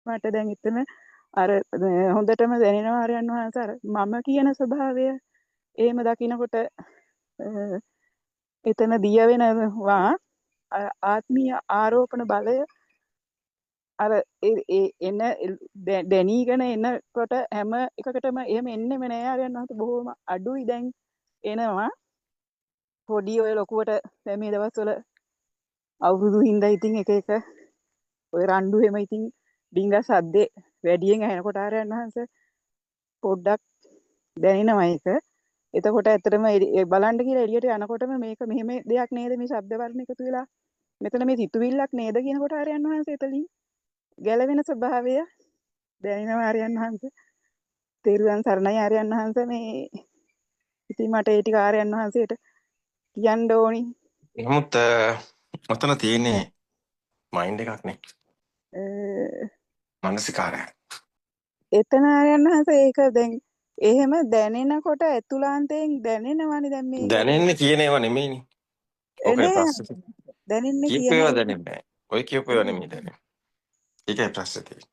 මට දැන් එතන අර හොඳටම දැනෙනවා ආර්යයන් වහන්සේ අර මම කියන ස්වභාවය එහෙම දකිනකොට එතන දිය වෙනවා ආත්මීය ආරෝපණ බලය අර එන දැනීගෙන එනකොට හැම එකකටම එහෙම එන්නෙම නෑ ආර්යයන් වහන්සේ බොහොම අඩුයි දැන් එනවා පොඩි ඔය ලොකුවට දැන් මේ දවස්වල අවුරුදු හින්දා ඉතින් එක එක ඔය රණ්ඩු හැම ඉතින් ඩිංග සද්දේ වැඩියෙන් ඇහෙනකොට ආරයන් වහන්සේ පොඩ්ඩක් දැනෙනවා ඒක. එතකොට ඇත්තටම බලන්න කියලා එළියට යනකොටම මේක මෙහෙම දෙයක් නේද මේ ශබ්ද වර්ණ එකතු වෙලා මෙතන මේ සිතුවිල්ලක් නේද කියනකොට ආරයන් වහන්සේ එතලින් ගැලවෙන ස්වභාවය දැනෙනවා ආරයන් වහන්සේ. තෙරුවන් සරණයි ආරයන් වහන්සේ මේ ඉතින් මට ඒ ටික ආරයන් වහන්සේට කියන්න ඕනි. නමුත් ඔතන තියෙන්නේ මයින්ඩ් එකක් නේ. මානසිකාරයක්. එතන ආරයන් වහන්සේ ඒක දැන් එහෙම දැනෙනකොට ඇතුළාන්තයෙන් දැනෙනවනේ දැන් මේක. දැනෙන්නේ කියන ඒවා නෙමෙයිනේ. ඔකේ ප්‍රශ්නේ. දැනෙන්නේ කියපු කියන ඒවා දැනෙන්නේ නැහැ. ඔය කියපු ඒවා නෙමෙයි දැනෙන්නේ. ඒකයි ප්‍රශ්නේ තියෙන්නේ.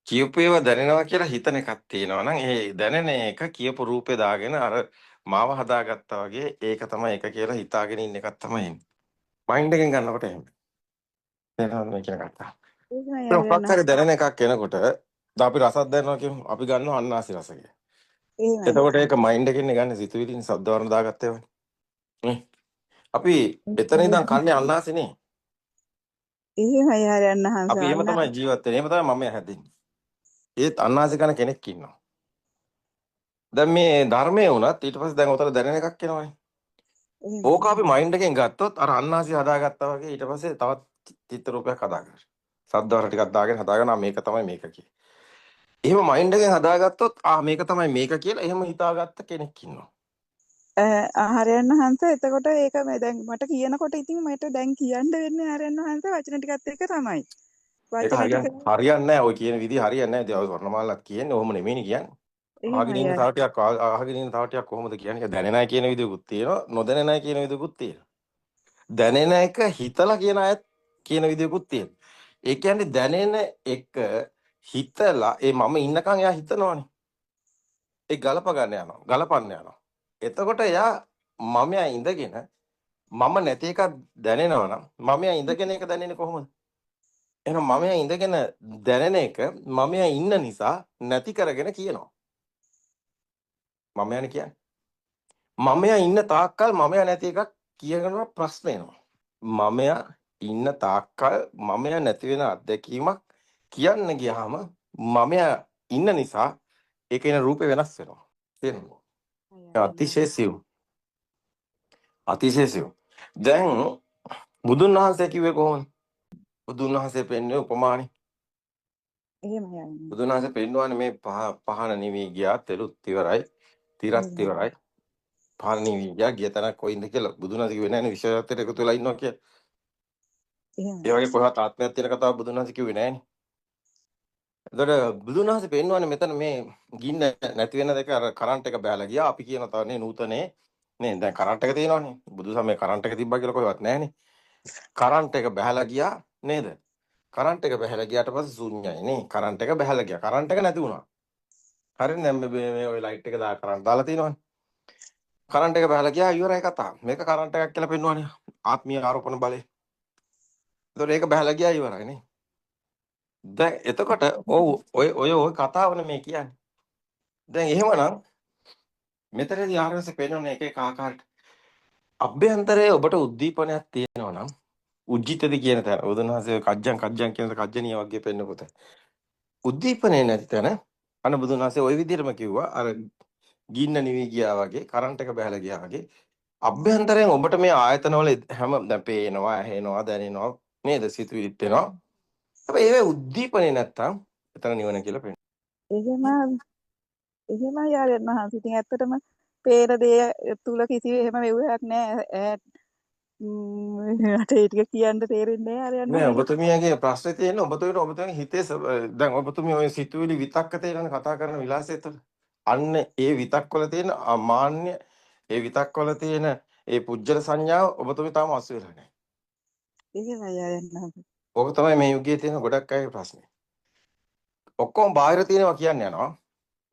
කියපු ඒවා දැනෙනවා කියලා හිතන එකක් තියෙනවා නම් ඒ දැනෙන එක කියපු රූපේ දාගෙන අර මාව හදාගත්තා වගේ ඒක තමයි එක කියලා හිතාගෙන ඉන්න එකක් තමයි එන්නේ. මයින්ඩ් එකෙන් ගන්නකොට එහෙම. තේරෙනවද මේ කියන කතාව? මොකක් හරි දැනෙන එකක් එනකොට දැන් අපි රසක් දැනනවා කියමු. අපි ගන්නවා අන්නාසි රස කියලා. එතකොට ඒක මයින්ඩ් එකෙන් ගන්න සිතුවිලින් ශබ්ද වර්ණ දාගත්ත ඒවානේ. නේ? අපි එතන ඉඳන් කන්නේ අන්නාසිනේ. එහෙමයි ආරයන් අපි එහෙම තමයි ජීවත් වෙන්නේ. එහෙම තමයි මම හැදෙන්නේ. ඒත් අන්නාසි කන කෙනෙක් ඉන්නවා. දැන් මේ ධර්මයේ වුණත් ඊට පස්සේ දැන් උතර දැනෙන එකක් එනවනේ. ඕක අපි මයින්ඩ් එකෙන් ගත්තොත් අර අන්නාසි හදාගත්තා වගේ ඊට පස්සේ තවත් චිත්‍ර රූපයක් හදාගන්නවා. ශබ්ද වර්ණ ටිකක් දාගෙන හදාගන්නවා මේක තමයි මේක කියලා. එහෙම මයින්ඩ් එකෙන් හදාගත්තොත් මේක තමයි මේක කියලා එහෙම හිතාගත්ත කෙනෙක් ඉන්නවා. ආහාරයන් වහන්සේ එතකොට ඒක දැන් මට කියනකොට ඉතින් මට දැන් කියන්න වෙන්නේ ආහාරයන් වහන්සේ වචන ටිකත් එක තමයි. ඒක හරියන්නේ නැහැ. ඔය කියන විදිහ හරියන්නේ නැහැ. ඉතින් ඔය ස්වර්ණමාලත් කියන්නේ ඔහොම නෙමෙයිනේ කියන්නේ. අහගෙන ඉන්න තව ටිකක් අහගෙන ඉන්න තව ටිකක් කොහොමද කියන්නේ? දැනෙන අය කියන විදිහකුත් තියෙනවා. නොදැනෙන අය කියන විදිහකුත් තියෙනවා. දැනෙන එක හිතලා කියන අයත් කියන විදිහකුත් තියෙනවා. ඒ කියන්නේ දැනෙන එක හිතලා මම ඉන්නකන් එයා හිතනවනේ. ඒ ගලපන්න යනවා. එතකොට එයා මමයා ඉඳගෙන මම නැති එකක් දැනෙනවා නම් මමයා ඉඳගෙන එක දැනෙන්නේ කොහොමද? එහෙනම් මමයා ඉඳගෙන දැනෙන එක මමයා ඉන්න නිසා නැති කරගෙන කියනවා. මමයානේ කියන්නේ. මමයා ඉන්න තාක්කල් මමයා නැති එකක් කියනවා ප්‍රශ්න එනවා. මමයා ඉන්න තාක්කල් මමයා නැති වෙන අත්දැකීමක් කියන්න ගියාම මමයා ඉන්න නිසා ඒකේන රූපේ වෙනස් වෙනවා. තේරෙනවද? අතිශය සියුම්. දැන් බුදුන් වහන්සේ කිව්වේ කොහොමද? බුදුන් වහන්සේ පෙන්වන්නේ උපමානේ. එහෙමයි. බුදුන් වහන්සේ පෙන්වන්නේ මේ පහන නිවි ගියා, තෙලුත් ඉවරයි, තිරත් ඉවරයි. පහන නිවි ගියා, ගිය තැනක් කොයින්ද කියලා බුදුන් වහන්සේ කිව්වේ නැහැනේ විශ්වයත් එකතු වෙලා ඉන්නවා කියලා. ඒ වගේ කොහොමද ආත්මයක් තියෙන කතාව බුදුන් වහන්සේ කිව්වේ නැහැනේ. එතකොට බුදුන් වහන්සේ පෙන්වන්නේ මෙතන මේ ගින්න නැති වෙන දෙක අර කරන්ට් එක බෑලා ගියා. අපි කියන තරනේ නූතනේ නේ දැන් කරන්ට් එක තියෙනවනේ. බුදු සමයේ කරන්ට් එක තිබ්බා කියලා කොහෙවත් නැහැනේ. කරන්ට් එක බහැලා ගියා නේද? කරන්ට් එක බහැලා ගියාට පස්සේ ශූන්‍යයි නේ. කරන්ට් එක බහැලා ගියා. කරන්ට් එක නැති වුණා. හරිනේ දැන් මේ ඔය ලයිට් එක කරන්ට් දාලා තියෙනවනේ. කරන්ට් එක බහැලා ගියා ඉවරයි කතාව. මේක කරන්ට් එකක් කියලා පෙන්වන්නේ ආත්මීය ආරෝපණ බලය. ඒතකොට ඒක බහැලා ගියා ඉවරයි නේ. දැන් එතකොට ඔය කතාවනේ මේ කියන්නේ. දැන් එහෙමනම් මෙතනදී ආරවසේ පෙන්වන එක එක ආකාරයට අභ්‍යන්තරයේ ඔබට උද්දීපනයක් තියෙනවා නම් උජ්ජිතද කියන තැන බුදුන්වහන්සේ කජ්ජන් කියන කජ්ජනිය වගේ පෙන්නකොට උද්දීපනේ නැති තැන අන්න බුදුන්වහන්සේ ওই විදිහටම කිව්වා අර ගින්න නිවි ගියා වගේ කරන්ට් එක බහලා ගියා වගේ අභ්‍යන්තරයෙන් ඔබට මේ ආයතනවල හැම දැන් පේනවා ඇහෙනවා දැනෙනවා නේද සිතුවිලිත් වෙනවා හැබැයි ඒවේ උද්දීපනේ නැත්තම් එතන නිවන කියලා පෙන්නනවා. එහෙමයි ආරයන් වහන්සේ. ඉතින් ඇත්තටම පේන දේ තුල කිසි එහෙම වෙව්වක් නැහැ. මට ඒ ටික කියන්න තේරෙන්නේ නැහැ ආරයන් නෑ වහන්සේ. ඔබතුමියගේ ප්‍රශ්නේ තියෙන්නේ ඔබතුමියගේ හිතේ දැන් ඔබතුමිය ඔය සිතුවිලි විතක්ක තේරෙන කතා කරන විලාසය තුළ අන්න ඒ විතක්වල තියෙන මාන්‍ය ඒ විතක්වල තියෙන ඒ පුජ්‍යල සංඥාව ඔබතුමිය තාම අසු වෙලා නැහැ. එහෙමයි ආරයන් වහන්සේ. ඕක තමයි මේ යුගයේ තියෙන ගොඩක් අයගේ ප්‍රශ්නේ. ඔක්කොම බාහිර තියෙනවා කියන්නේ යනවා.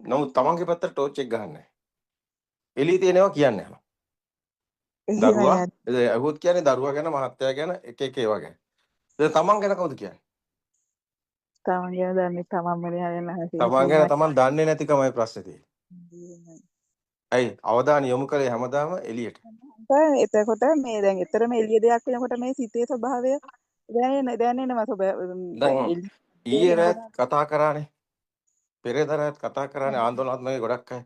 නමුත් තමන්ගේ පැත්තට ටෝච් එක ගහන්නේ නැහැ. එළියේ තියෙනවා කියන්නේ යනවා. දරුවා එහෙමයි. අහුවොත් කියන්නේ දරුවා ගැන මහත්තයා ගැන එක එක ඒවා ගැන. දැන් තමන් ගැන කවුද කියන්නේ? තමන් ගැන දන්නේ තමන්මනේ හදන්න තමන් ගැන තමන් දන්නේ නැතිකමයි ප්‍රශ්නේ තියෙන්නේ. ඇයි අවධානය යොමු කරේ හැමදාම එළියට. එතකොට මේ දැන් එතරම් එළිය දෙයක් වෙනකොට මේ සිතේ ස්වභාවය දැනෙනවා දැන් දැන් ඊයේ රාත් කතා කරානේ. පෙරේදා රාත් කතා කරානේ ආందోලනාත්මකේ ගොඩක් අය.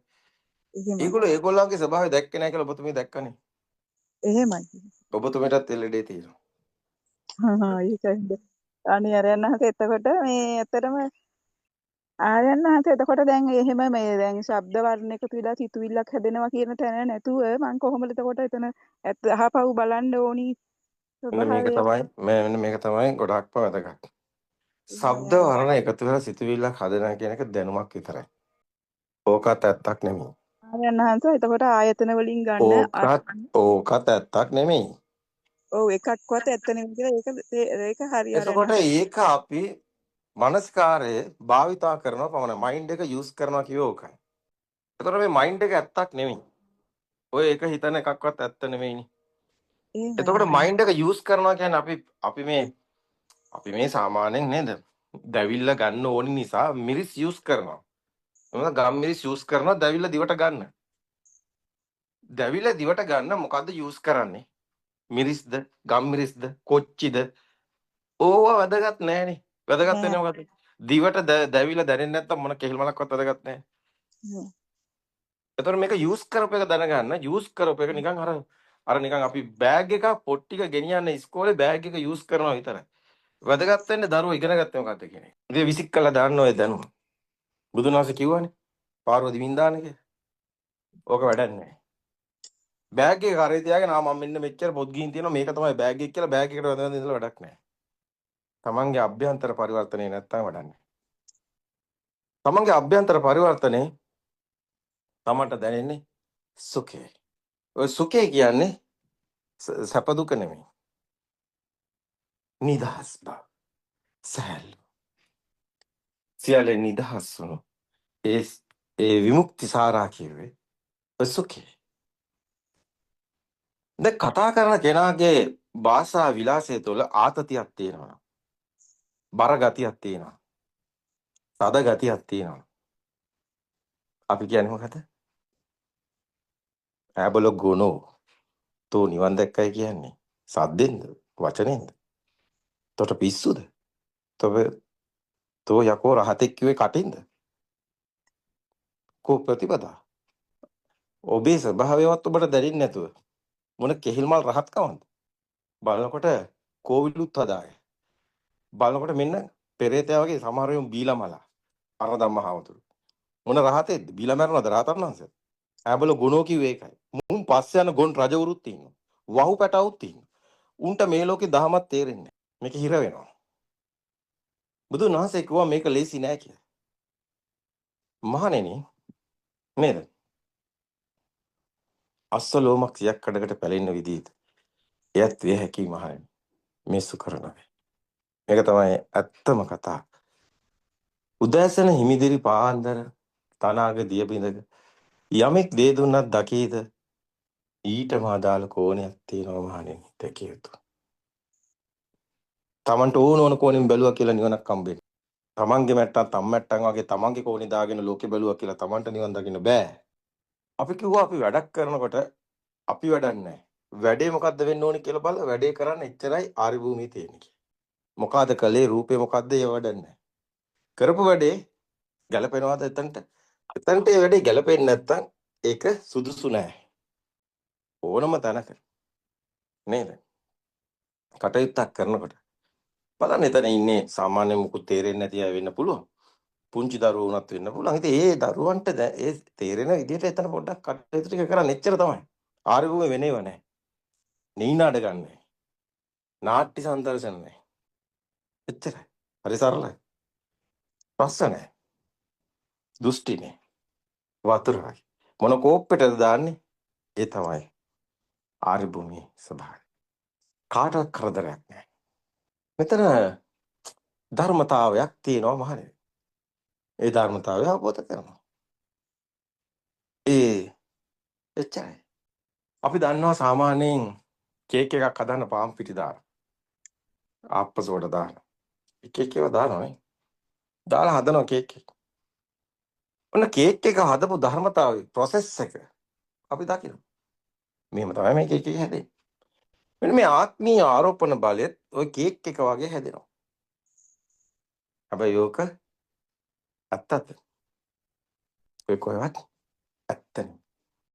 එහෙමයි. ඒගොල්ලන්ගේ ස්වභාවය දැක්කේ නැහැ කියලා ඔබතුමී දැක්කනේ. එහෙමයි. ඔබතුමීටත් එල්ලෙඩේ තියෙනවා. ඒකයි. අනේ අරයන් අහස එතකොට මේ ඇත්තටම ආරයන් අහස එතකොට දැන් එහෙම මේ දැන් ශබ්ද වර්ණ එකතු වෙලා සිතුවිල්ලක් හැදෙනවා කියන තැන නැතුව මම කොහොමද එතකොට එතන අහපව් බලන්න ඕනි මෙන්න මේක තමයි ගොඩක්ම වැදගත්. ශබ්ද වර්ණ එකතු වෙලා සිතුවිල්ලක් හදනවා කියන එක දැනුමක් විතරයි. ඕකත් ඇත්තක් නෙමෙයි. ආරයන් අහස එතකොට ආයතන වලින් ගන්න ඕකත් ඇත්තක් නෙමෙයි. ඔව් එකක්වත් ඇත්ත නෙමෙයි කියලා ඒක හරි ආරයන් එතකොට ඒක අපි මනස්කාරයේ භාවිතා කරනවා පමණයි. මයින්ඩ් එක යූස් කරනවා කියෝ ඕකයි. එතකොට මේ මයින්ඩ් එක ඇත්තක් නෙමෙයි. ඔය එක හිතන එකක්වත් ඇත්ත නෙමෙයිනේ. එතකොට මයින්ඩ් එක යූස් කරනවා කියන්නේ අපි මේ සාමාන්‍යයෙන් නේද? දැවිල්ල ගන්න ඕනි නිසා මිරිස් යූස් කරනවා. මොකද ගම් මිරිස් යූස් කරනවා දැවිල්ල දිවට ගන්න. දැවිල්ල දිවට ගන්න මොකද්ද යූස් කරන්නේ? මිරිස්ද, ගම් මිරිස්ද, කොච්චිද? ඕවා වැදගත් නෑනේ. වැදගත් වෙන්නේ මොකද්ද? දිවට දැවිල්ල දැනෙන්නේ නැත්තම් මොන කෙහෙල්මලක්වත් වැදගත් නෑ. එතකොට මේක යූස් කරපු එක දැනගන්න යූස් කරපු එක නිකන් අර නිකන් අපි බෑග් එක පොත් ටික ගෙනියන්න ඉස්කෝලේ බෑග් එක යූස් කරනවා විතරයි. වැදගත් වෙන්නේ දරුවෝ ඉගෙන ගත්තේ මොකද්ද කියන එක. ඉතින් විසික් කළා දාන්න ඔය දැනුම. බුදුන් වහන්සේ කිව්වනේ පාර්වති වින්දාන කියලා. ඕක වැඩක් නැහැ. බෑග් එක කරේ තියාගෙන මම මෙන්න මෙච්චර පොත් ගිහින් තියෙනවා මේක තමයි බෑග් එක කියලා බෑග් එකට වැදගෙන ඉඳලා වැඩක් නැහැ. තමන්ගේ අභ්‍යන්තර පරිවර්තනේ නැත්තම් වැඩක් නැහැ. තමන්ගේ අභ්‍යන්තර පරිවර්තනේ තමන්ට දැනෙන්නේ සුඛය. ඔය සුඛය කියන්නේ සැප දුක නෙමෙයි. නිදහස් බව. සැහැල්ලු. සියල්ල නිදහස් වුණු. ඒ විමුක්ති සාරා කියුවේ ඔය සුඛය. දැන් කතා කරන කෙනාගේ භාෂා විලාසය තුළ ආතතියක් තියෙනවා. බර ගතියක් තියෙනවා. තද ගතියක් තියෙනවා. අපි කියන්නේ මොකද? ඈබල ගුණෝ. තෝ නිවන් දැක්කයි කියන්නේ. සද්දෙන්ද? වචනෙන්ද? තොට පිස්සුද? තෝ යකෝ රහතෙක් කිව්වේ කටින්ද? කෝ ප්‍රතිපදා? ඔබේ ස්වභාවයවත් ඔබට දැනෙන්නේ නැතුව මොන කෙහිල්මල් රහත්කමක්ද? බලනකොට කෝවිලුත් හදාය. බලනකොට මෙන්න පෙරේතයා වගේ සමහර වෙලාවෙ බීලා මලා. අර ධම්මහවතුරු. මොන රහතෙක්ද? බීලා මරනවද රහතන් වහන්සේ? ඈබල ගුණෝ කිව්වේ ඒකයි. මුන් පස්සේ යන ගොන් රජවරුත් ඉන්නවා. වහු පැටවුත් ඉන්නවා. උන්ට මේ ලෝකේ දහමක් තේරෙන්නේ නැහැ. මේක හිර වෙනවා. බුදුන් වහන්සේ කිව්වා මේක ලේසි නෑ කියලා. මහණෙනි නේද? අස්සලෝමක් 100ක් කඩකට පැලෙන්න විදිහට. එයත් විය හැකි මහණෙනි. මේ සුකරණයි. මේක තමයි ඇත්තම කතාව. උදෑසන හිමිදිරි පාන්දර තනාග දිය බිඳක යමෙක් දේ දුන්නත් දකීද ඊටම අදාළ කෝණයක් තියෙනවා මහණෙනි දැකිය යුතු. Tamanට ඕන කෝණෙන් බැලුවා කියලා නිවනක් හම්බෙන්නේ. තමන්ගේ මැට්ටක් තම්මැට්ටන් වගේ තමන්ගේ කෝණේ දාගෙන ලෝකෙ බැලුවා කියලා තමන්ට නිවන් දකින්න බෑ. අපි කිව්වා අපි වැඩක් කරනකොට අපි වැඩක් නැහැ. වැඩේ මොකද්ද වෙන්න ඕනේ කියලා බලලා වැඩේ කරන්න එච්චරයි ආරි භූමියේ තියෙන්නේ. මොකಾದ කලේ රූපේ මොකද්ද ඒ වැඩක් නැහැ. කරපු වැඩේ ගැලපෙනවද එතනට? එතනට ඒ වැඩේ ගැලපෙන්නේ නැත්තම් ඒක සුදුසු නැහැ. ඕනම තැනක නේද? කටයුත්තක් කරනකොට බලන්න එතන ඉන්නේ සාමාන්‍ය මුකුත් තේරෙන්නේ නැති අය වෙන්න පුළුවන්. පුංචි දරුවෝ වුණත් වෙන්න පුළුවන්. ඉතින් ඒ දරුවන්ට ඒ තේරෙන විදිහට එතන පොඩ්ඩක් කටයුතු ටික කරන්න එච්චර තමයි. ආරි භූමිය වෙනේව නැහැ. නීනාඩ ගන්නෑ. නාට්‍ය සංදර්ශන නැහැ. එච්චරයි. හරි සරලයි. ප්‍රශ්න නැහැ. දෘෂ්ටි නැහැ. වතුරයි. මොන කෝප්පෙටද දාන්නේ? ඒ තමයි ආරි භූමියේ ස්වභාවය. කාටවත් කරදරයක් නැහැ. මෙතන ධර්මතාවයක් තියෙනවා මහණෙනි. ඒ ධර්මතාවය අවබෝධ කරනවා. ඒ එච්චරයි. අපි දන්නවා සාමාන්‍යයෙන් කේක් එකක් හදන්න පාන් පිටි දාන. ආප්පසෝඩ දාන. එක එක ඒවා දානවා නේ. දාලා හදනවා කේක් එක. ඔන්න කේක් එක හදපු ධර්මතාවය process එක අපි දකිනවා. මෙහෙම තමයි මේ කේක් එක හැදෙන්නේ. මෙන්න මේ ආත්මීය ආරෝපණ බලෙත් ওই කේක් එක වගේ හැදෙනවා. හැබැයි ඕක ඇත්තද? ඔය කොහෙවත් ඇත්ත නෙමෙයි.